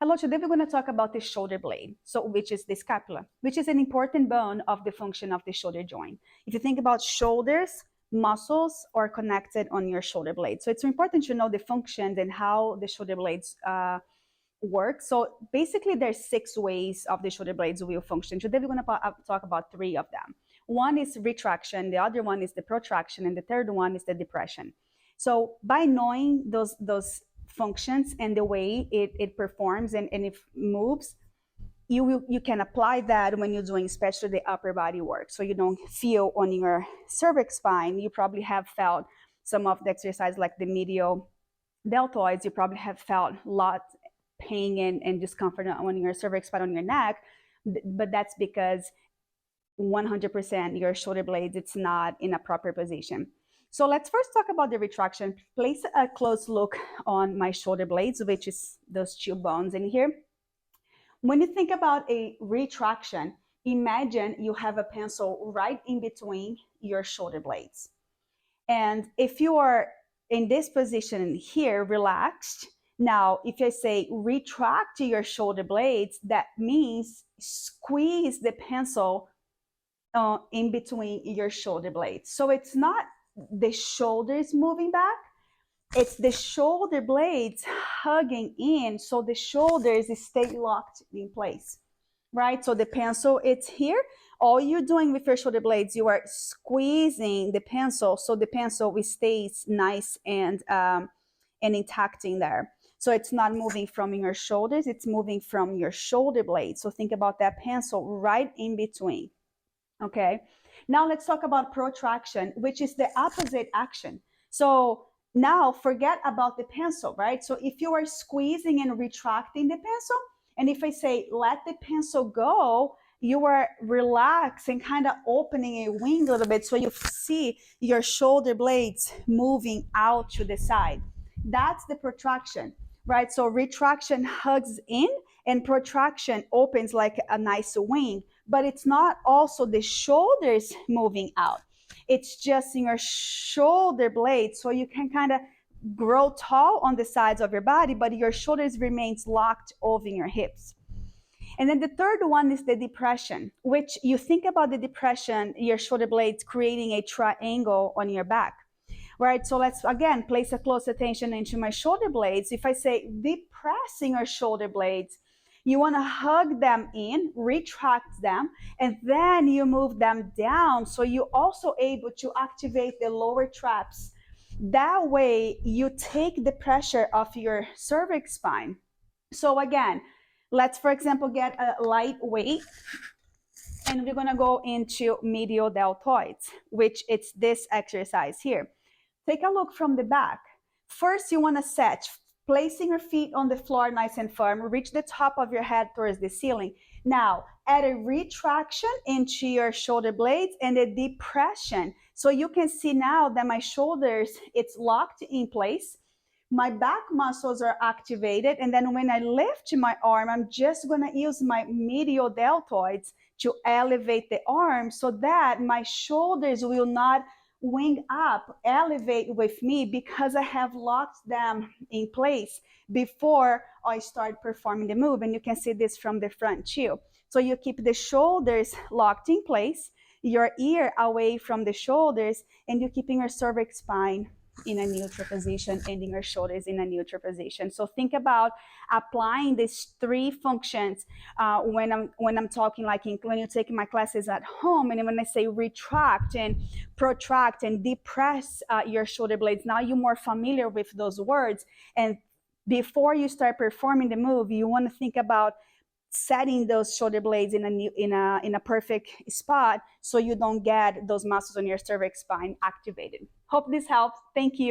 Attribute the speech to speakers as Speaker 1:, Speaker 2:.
Speaker 1: Hello, today we're going to talk about the shoulder blade, which is the scapula, which is an important bone of the function of the shoulder joint. If you think about shoulders, muscles are connected on your shoulder blade. So it's important to know the functions and how the shoulder blades work. So basically, there's 6 ways of the shoulder blades will function. Today we're going to talk about 3 of them. One is retraction, the other one is the protraction, and the third one is the depression. So by knowing those functions and the way it performs and it moves, you can apply that when you're doing especially the upper body work. So you don't feel on your cervix spine. You probably have felt some of the exercise like the medial deltoids. You probably have felt a lot pain and discomfort on your cervix spine, on your neck, but that's because 100% your shoulder blades, it's not in a proper position. So let's first talk about the retraction. Place a close look on my shoulder blades, which is those 2 bones in here. When you think about a retraction, imagine you have a pencil right in between your shoulder blades. And if you are in this position here, relaxed, now if I say retract your shoulder blades, that means squeeze the pencil in between your shoulder blades. So it's not the shoulders moving back, it's the shoulder blades hugging in, so the shoulders stay locked in place, right? So the pencil, it's here. All you're doing with your shoulder blades, you are squeezing the pencil so the pencil stays nice and intact in there. So it's not moving from your shoulders, it's moving from your shoulder blades. So think about that pencil right in between. Okay, now let's talk about protraction, which is the opposite action. So now forget about the pencil, right? So if you are squeezing and retracting the pencil, and if I say let the pencil go, you are relaxing, kind of opening a wing a little bit so you see your shoulder blades moving out to the side. That's the protraction, right? So retraction hugs in and protraction opens like a nice wing, but it's not also the shoulders moving out. It's just in your shoulder blade, so you can kind of grow tall on the sides of your body, but your shoulders remains locked over your hips. And then the third one is the depression, which you think about the depression, your shoulder blades creating a triangle on your back, right? So let's again place a close attention into my shoulder blades. If I say depressing your shoulder blades, you want to hug them in, retract them, and then you move them down. So you're also able to activate the lower traps. That way you take the pressure off your cervix spine. So again, let's, for example, get a light weight and we're going to go into medial deltoids, which it's this exercise here. Take a look from the back. First, you want to set, placing your feet on the floor nice and firm, reach the top of your head towards the ceiling. Now, add a retraction into your shoulder blades and a depression. So you can see now that my shoulders, it's locked in place. My back muscles are activated. And then when I lift my arm, I'm just going to use my medial deltoids to elevate the arm so that my shoulders will not wing up, elevate with me because I have locked them in place before I start performing the move. And you can see this from the front too. So you keep the shoulders locked in place, your ear away from the shoulders, and you're keeping your cervix spine in a neutral position, ending your shoulders in a neutral position. So think about applying these 3 functions when I'm talking, like when you're taking my classes at home, and when I say retract and protract and depress your shoulder blades. Now you're more familiar with those words, and before you start performing the move, you want to think about setting those shoulder blades in a perfect spot so you don't get those muscles on your cervix spine activated. Hope this helps. Thank you.